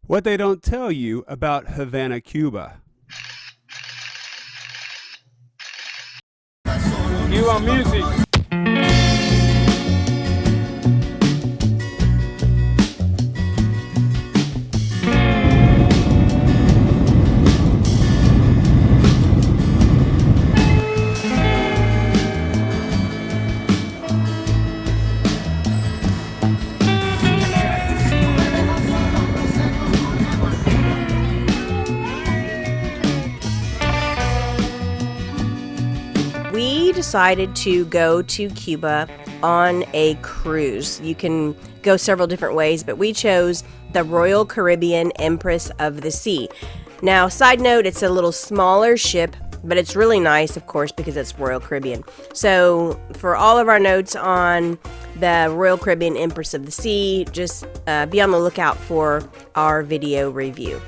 What they don't tell you about Havana, Cuba. Cuban music. We decided to go to Cuba on a cruise. You can go several different ways, but we chose the Royal Caribbean Empress of the Sea. Now, side note, it's a little smaller ship, but it's really nice, of course, because it's Royal Caribbean. So for all of our notes on the Royal Caribbean Empress of the Sea, just be on the lookout for our video review.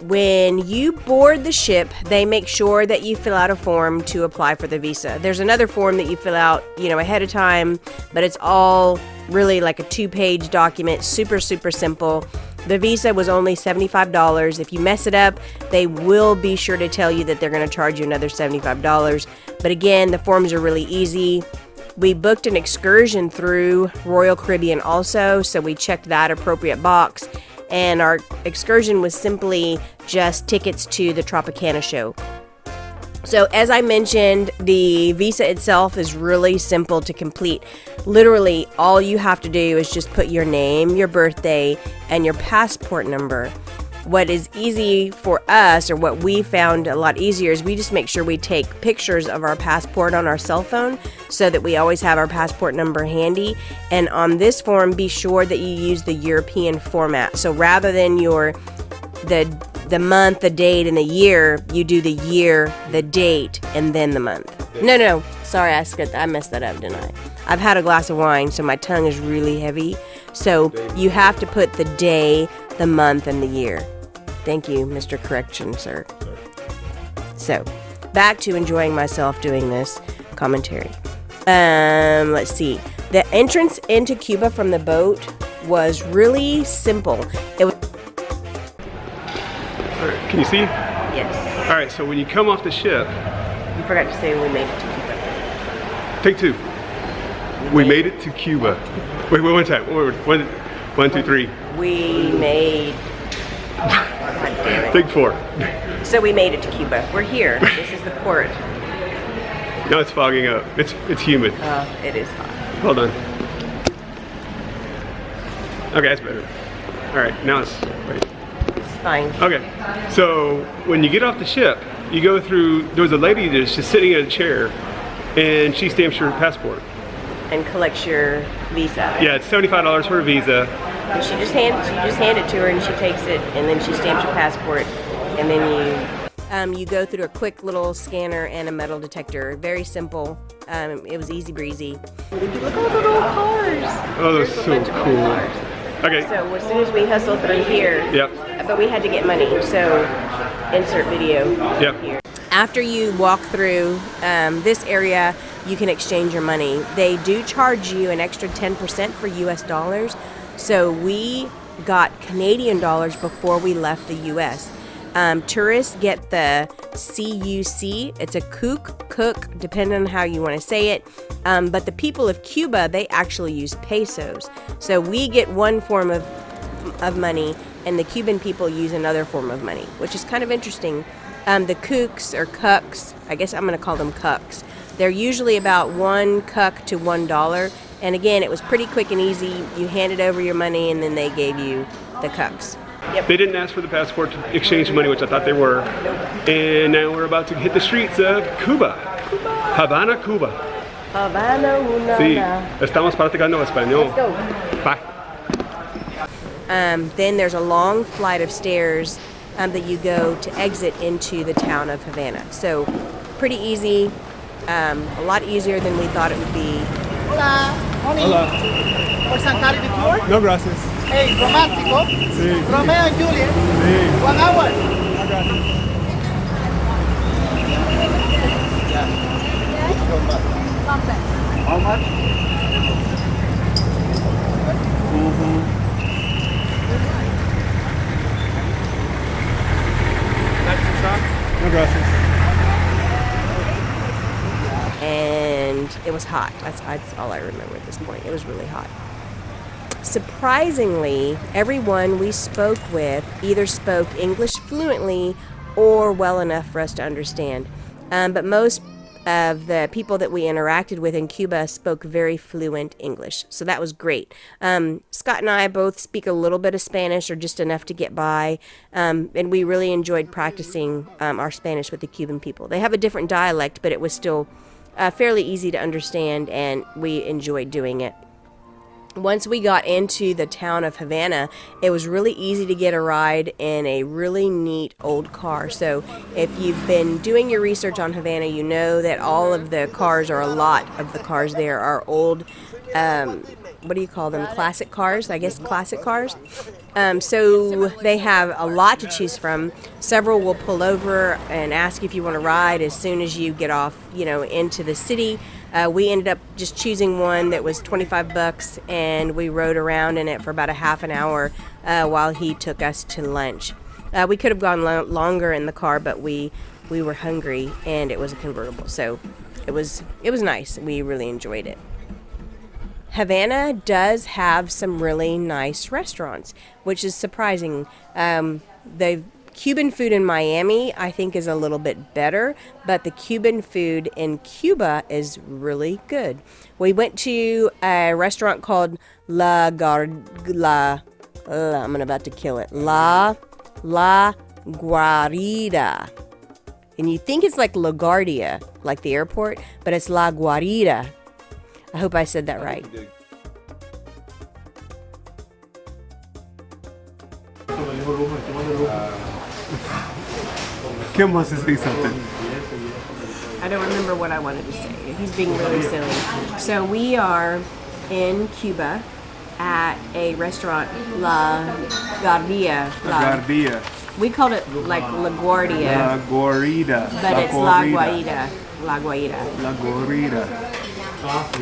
When you board the ship, they make sure that you fill out a form to apply for the visa. There's another form that you fill out, ahead of time, but it's all really like a 2-page document, super simple. The visa was only $75. If you mess it up, they will be sure to tell you that they're going to charge you another $75. But again, the forms are really easy. We booked an excursion through Royal Caribbean also, so we checked that appropriate box. And our excursion was simply just tickets to the Tropicana show. So as I mentioned, the visa itself is really simple to complete. Literally, all you have to do is just put your name, your birthday, and your passport number. What is easy for us, or what we found a lot easier, is we just make sure we take pictures of our passport on our cell phone so that we always have our passport number handy. And on this form, be sure that you use the European format. So rather than the month, the date, and the year, you do the year, the date, and then the month. No. Sorry, I messed that up, didn't I? I've had a glass of wine, so my tongue is really heavy. So you have to put the day, the month, and the year. Thank you, Mr. Correction, sir. So, back to enjoying myself doing this commentary. Let's see. The entrance into Cuba from the boat was really simple. It was. All right, can you see? Yes. All right, so when you come off the ship, You forgot to say we made it to Cuba. take two. We made it to Cuba. Wait, one time. One, two, three. We made. God damn it. Take 4. So we made it to Cuba. We're here. This is the port. Now it's fogging up. It's humid. It is hot. Hold on. Okay, that's better. All right, now it's wait. It's fine. Okay, so when you get off the ship, you go through. There's a lady that's just sitting in a chair, and she stamps your passport. And collects your visa. Yeah, it's $75 for a visa. And you just hand it to her, and she takes it, and then she stamps your passport, and then you go through a quick little scanner and a metal detector. Very simple. It was easy breezy. Look at all the little cars. Oh, that's so cool. Okay. So as soon as we hustled through here, Yep. But we had to get money, so insert video. Yep. Here. After you walk through this area, you can exchange your money. They do charge you an extra 10% for US dollars. So we got Canadian dollars before we left the US. Tourists get the CUC. It's a cook, depending on how you want to say it. But the people of Cuba, they actually use pesos. So we get one form of money, and the Cuban people use another form of money, which is kind of interesting. The kooks or cucks, I guess I'm going to call them cucks. They're usually about 1 cuck to $1. And again, it was pretty quick and easy. You handed over your money, and then they gave you the cucks. Yep. They didn't ask for the passport to exchange money, which I thought they were. And now we're about to hit the streets of Cuba. Havana, Cuba. Havana, una. Sí, estamos practicando español. Let's go. Bye. Then there's a long flight of stairs that you go to exit into the town of Havana. So pretty easy, a lot easier than we thought it would be. Hola. Hola. Or some kind of liqueur? No, gracias. Hey, romántico. Sí. Romeo and Juliet. Sí. 1 hour. No, gracias. How much? Gracias. And it was hot. That's all I remember at this point. It was really hot. Surprisingly, everyone we spoke with either spoke English fluently or well enough for us to understand. But most of the people that we interacted with in Cuba spoke very fluent English, so that was great. Scott and I both speak a little bit of Spanish, or just enough to get by, and we really enjoyed practicing our Spanish with the Cuban people. They have a different dialect, but it was still fairly easy to understand, and we enjoyed doing it. Once we got into the town of Havana, it was really easy to get a ride in a really neat old car. So if you've been doing your research on Havana, you know that all of the cars, or a lot of the cars there, are old, what do you call them, classic cars? I guess classic cars. So they have a lot to choose from. Several will pull over and ask if you want to ride as soon as you get off, into the city. We ended up just choosing one that was $25, and we rode around in it for about a half an hour while he took us to lunch. We could have gone longer in the car, but we were hungry, and it was a convertible, so it was nice. We really enjoyed it. Havana does have some really nice restaurants, which is surprising. The Cuban food in Miami, I think, is a little bit better, but the Cuban food in Cuba is really good. We went to a restaurant called I'm about to kill it. La Guarida. And you think it's like LaGuardia, like the airport, but it's La Guarida. I hope I said that right. Kim wants to say something. I don't remember what I wanted to say. He's being really silly. So we are in Cuba at a restaurant, La Guardia. Guardia. We called it like LaGuardia. La Guarida. But it's La Guarida. La Guarida. La Guarida.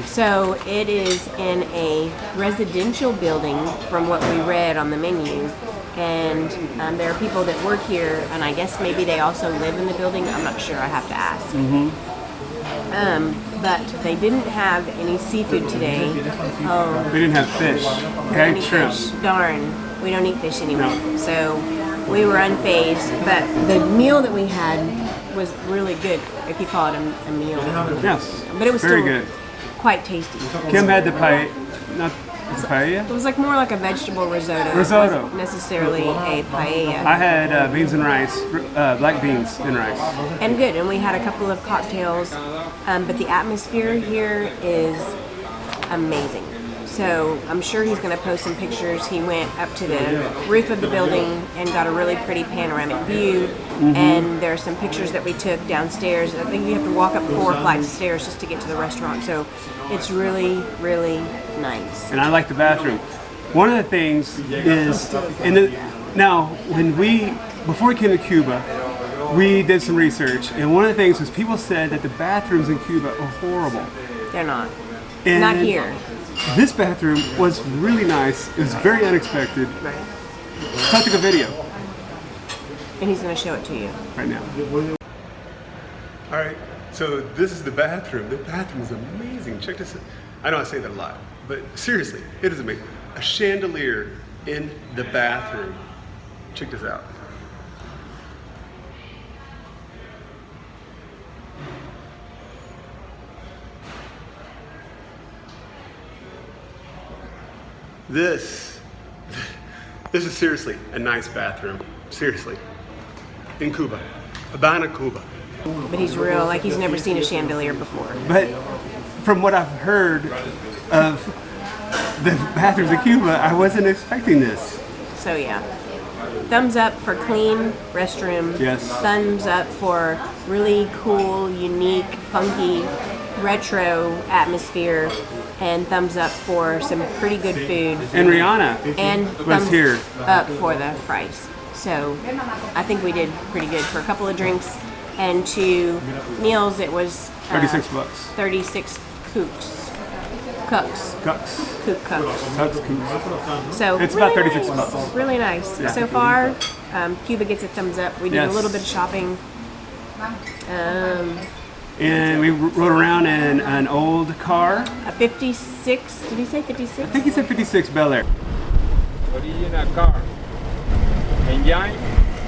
So it is in a residential building from what we read on the menu. And there are people that work here, and I guess maybe they also live in the building. I'm not sure. I have to ask. But they didn't have any seafood today. Oh, We didn't have fish. we Okay, don't eat shrimp. fish. Darn, we don't eat fish anymore. So we were unfazed. But the meal that we had was really good, if you call it a meal. Yes. But it was very still good. quite tasty. Kim had the pie, not paella. It was like more like a vegetable risotto. Risotto. It wasn't necessarily a paella. I had beans and rice, black beans and rice. And good. And we had a couple of cocktails. But the atmosphere here is amazing. So I'm sure he's going to post some pictures. He went up to the roof of the building and got a really pretty panoramic view. And there are some pictures that we took downstairs. I think you have to walk up 4 flights of stairs just to get to the restaurant. So it's really, really nice. And I like the bathroom. One of the things is, before we came to Cuba, we did some research, and one of the things was people said that the bathrooms in Cuba are horrible. They're not. And Not here. This bathroom was really nice. It was very unexpected. Right. So I took a video And he's going to show it to you. right now. All right, so this is the bathroom. The bathroom is amazing. Check this out. I know I say that a lot, but seriously, it is amazing. A chandelier in the bathroom. Check this out. This is seriously a nice bathroom. Seriously. In Cuba. Havana, Cuba. But he's real, like he's never seen a chandelier before. But from what I've heard of the bathrooms in Cuba, I wasn't expecting this. So yeah. Thumbs up for clean restroom. Yes. Thumbs up for really cool, unique, funky, retro atmosphere. And thumbs up for some pretty good food. And Rihanna And was thumbs here. up for the price. So I think we did pretty good for a couple of drinks and 2 meals. It was 36 bucks. 36 cooks. Cucks. Cook cooks. Cucks, cooks. So It's about really 36 nice, bucks. Really nice. Yeah. So far, Cuba gets a thumbs up. We did Yes. a little bit of shopping. And we rode around in an old car. A 56, did he say 56? I think he said 56 Bel Air. Original car. Engine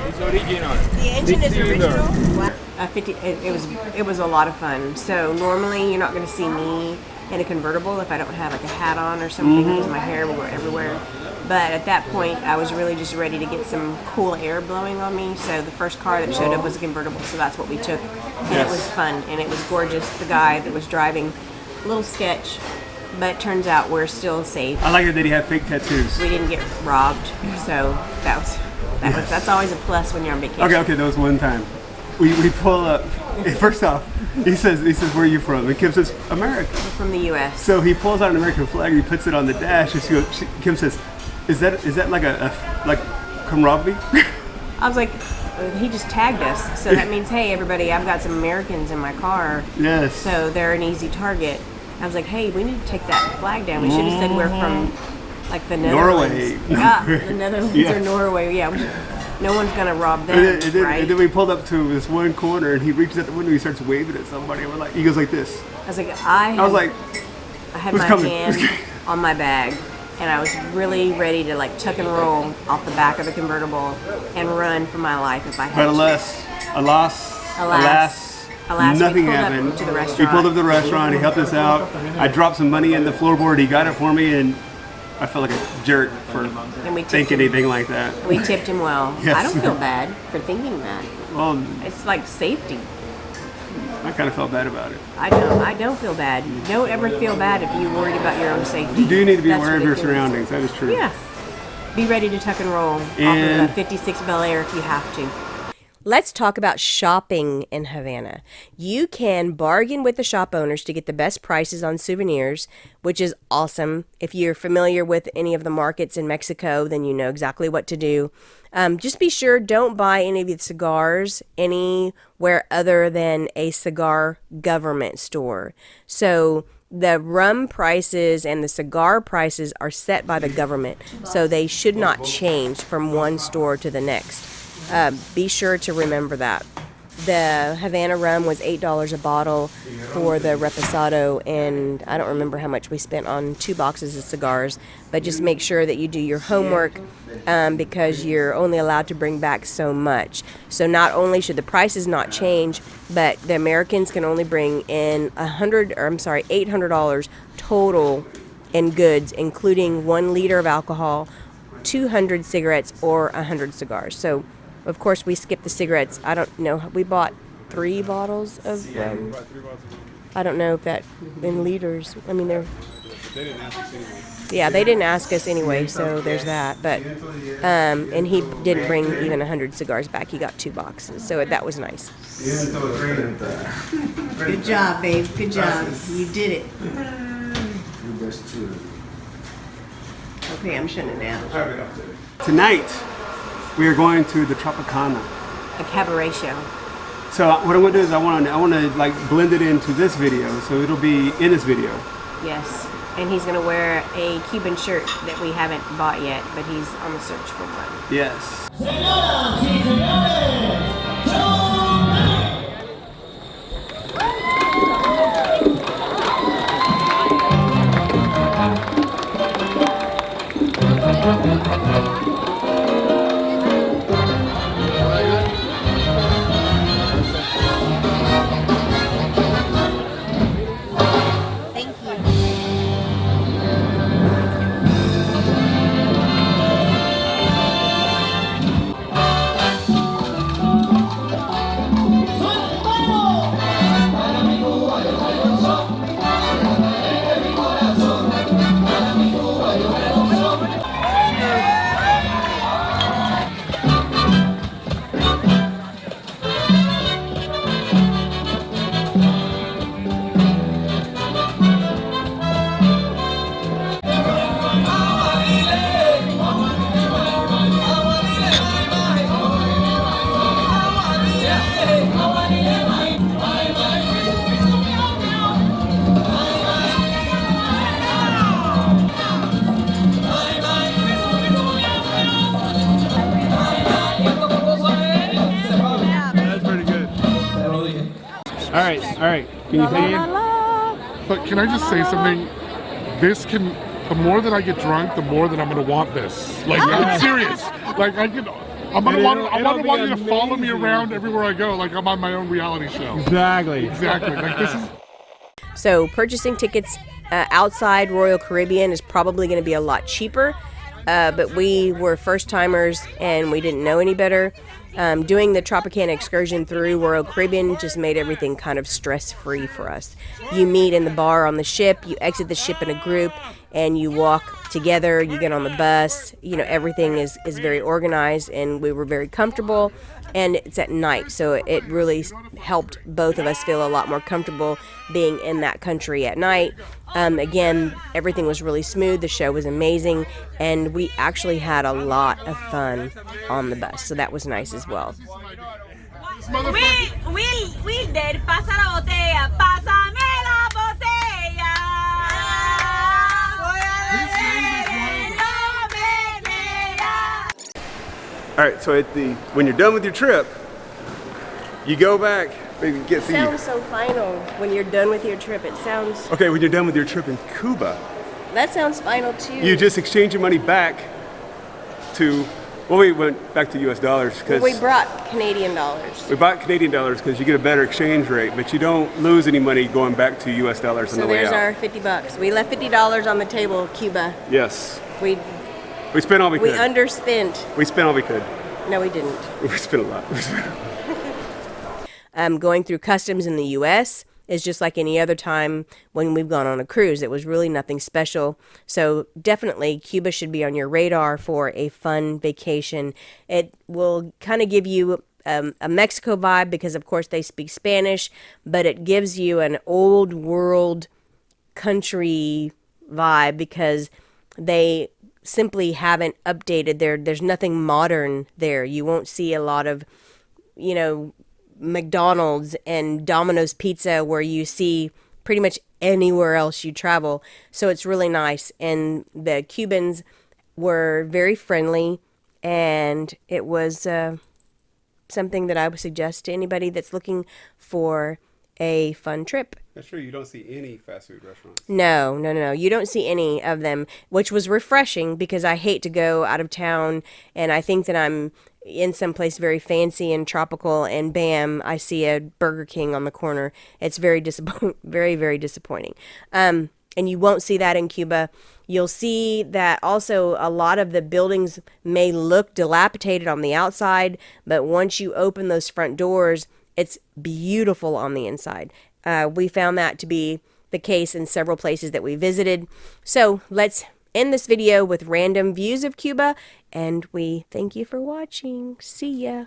is original. The engine is Six-cylinder. original? 50, it was a lot of fun. So normally you're not going to see me in a convertible if I don't have like a hat on or something because my hair will go everywhere. But at that point, I was really just ready to get some cool air blowing on me. So the first car that showed up was a convertible, so that's what we took. And it was fun, and it was gorgeous. The guy that was driving, a little sketch, but turns out we're still safe. I like it that he had fake tattoos. We didn't get robbed, so that's always a plus when you're on vacation. Okay, there was one time. We pull up. First off, he says, where are you from? And Kim says, America. We're from the U.S. So he pulls out an American flag and he puts it on the dash. And Kim says, is that like a camaraderie? I was like, he just tagged us, so that means, hey, everybody, I've got some Americans in my car. Yes. So they're an easy target. I was like, hey, we need to take that flag down. We should have said we're from, like, the Netherlands. Norway. Yeah, the Netherlands Yeah. or Norway. Yeah, no one's going to rob them, right? And then we pulled up to this one corner and he reaches out the window, he starts waving at somebody. And he goes like this. I was like, I was like, I had who's my coming? hand on my bag, and I was really ready to like tuck and roll off the back of the convertible and run for my life if I had but to. alas, nothing we pulled happened. Up to the restaurant. We pulled up to the restaurant, he helped us out. I dropped some money in the floorboard, he got it for me, and I felt like a jerk for thinking anything like that. We tipped him well. Yes. I don't feel bad for thinking that. Well, It's like safety. I kind of felt bad about it. I don't feel bad. Don't ever feel bad if you're worried about your own safety. You do need to be That's aware of your ridiculous. surroundings, that is true. Yeah. Be ready to tuck and roll And- off of a 56 Bel Air if you have to. Let's talk about shopping in Havana. You can bargain with the shop owners to get the best prices on souvenirs, which is awesome. If you're familiar with any of the markets in Mexico, then you know exactly what to do. Just be sure don't buy any of the cigars anywhere other than a cigar government store. So the rum prices and the cigar prices are set by the government, so they should not change from one store to the next. Be sure to remember that. The Havana rum was $8 a bottle for the reposado, and I don't remember how much we spent on 2 boxes of cigars, but just make sure that you do your homework because you're only allowed to bring back so much. So not only should the prices not change, but the Americans can only bring in $800 total in goods, including 1 liter of alcohol, 200 cigarettes, or 100 cigars. So of course, we skipped the cigarettes. I don't know. We bought 3 bottles of rum. I don't know if that in liters. I mean, they're. They didn't ask us anyway. Yeah, they didn't ask us anyway, so there's that. But and he didn't bring even 100 cigars back. He got 2 boxes, so that was nice. Good job, babe. Good job. You did it. Okay, I'm shutting it down. Tonight, we are going to the Tropicana. A cabaret show. So what I'm going to do is I want to like blend it into this video, so it'll be in this video. Yes, and he's gonna wear a Cuban shirt that we haven't bought yet, but he's on the search for one. Yes. Thank you. All right. Can you pay him? But can I just say something? This can, the more that I get drunk, the more that I'm gonna want this. Like, I'm serious. Like, I'm gonna want you to follow me around everywhere I go, like I'm on my own reality show. Exactly. Exactly. Like, this is. So purchasing tickets outside Royal Caribbean is probably going to be a lot cheaper, but we were first timers and we didn't know any better. Doing the Tropicana excursion through Royal Caribbean just made everything kind of stress-free for us. You meet in the bar on the ship, you exit the ship in a group, and you walk together, you get on the bus. You know, everything is very organized, and we were very comfortable, and it's at night, so it really helped both of us feel a lot more comfortable being in that country at night. Again, everything was really smooth, the show was amazing, and we actually had a lot of fun on the bus, so that was nice as well. Wilder, pasa la botella, pásame la botella. All right, so when you're done with your trip, you go back, maybe get It sounds so final when you're done with your trip. It sounds... Okay, when you're done with your trip in Cuba, That sounds final too. you just exchange your money back to, well, we went back to US dollars because We brought Canadian dollars. we bought Canadian dollars because you get a better exchange rate, but you don't lose any money going back to US dollars on So the way there's out. our $50. We left $50 on the table, Cuba. Yes, We spent all we could. underspent. We spent all we could. No, we didn't. We spent a lot. Going through customs in the U.S. is just like any other time when we've gone on a cruise. It was really nothing special. So definitely Cuba should be on your radar for a fun vacation. It will kind of give you a Mexico vibe because, of course, they speak Spanish, but it gives you an old world country vibe because they simply haven't updated there's nothing modern there. You won't see a lot of, McDonald's and Domino's Pizza where you see pretty much anywhere else you travel. So it's really nice. And the Cubans were very friendly, and it was something that I would suggest to anybody that's looking for a fun trip. That's true. You don't see any fast food restaurants. No. You don't see any of them, which was refreshing because I hate to go out of town and I think that I'm in some place very fancy and tropical and bam, I see a Burger King on the corner. It's very very, very disappointing. And you won't see that in Cuba. You'll see that also a lot of the buildings may look dilapidated on the outside, but once you open those front doors, it's beautiful on the inside. We found that to be the case in several places that we visited. So let's end this video with random views of Cuba, and we thank you for watching. See ya.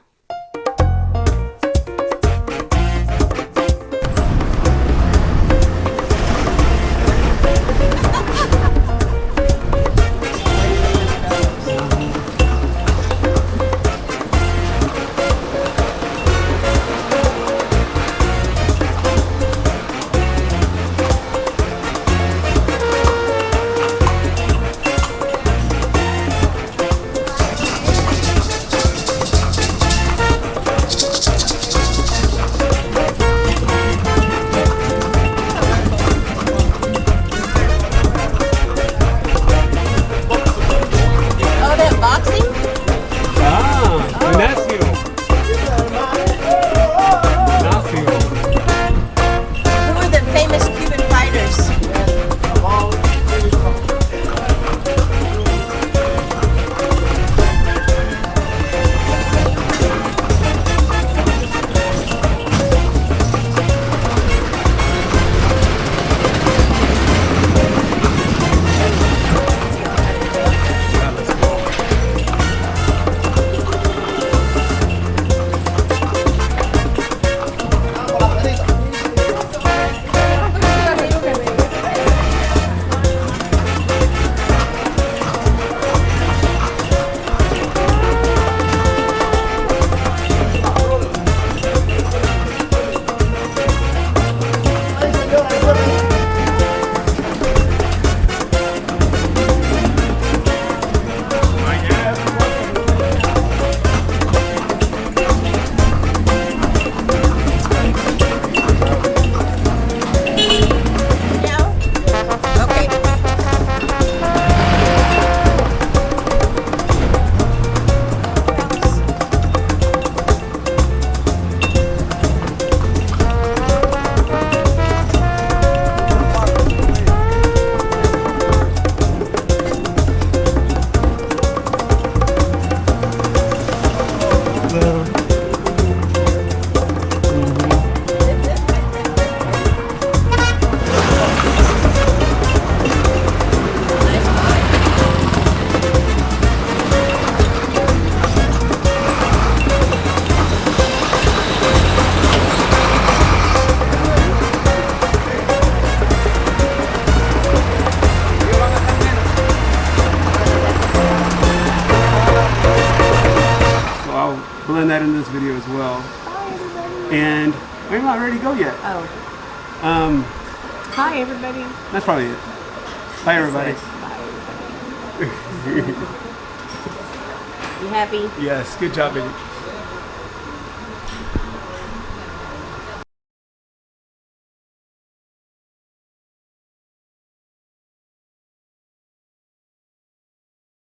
find that in this video as well. Bye, everybody. And we're not ready to go yet. Oh, hi, everybody. That's probably it. Bye, everybody. You happy? Yes, good job, baby.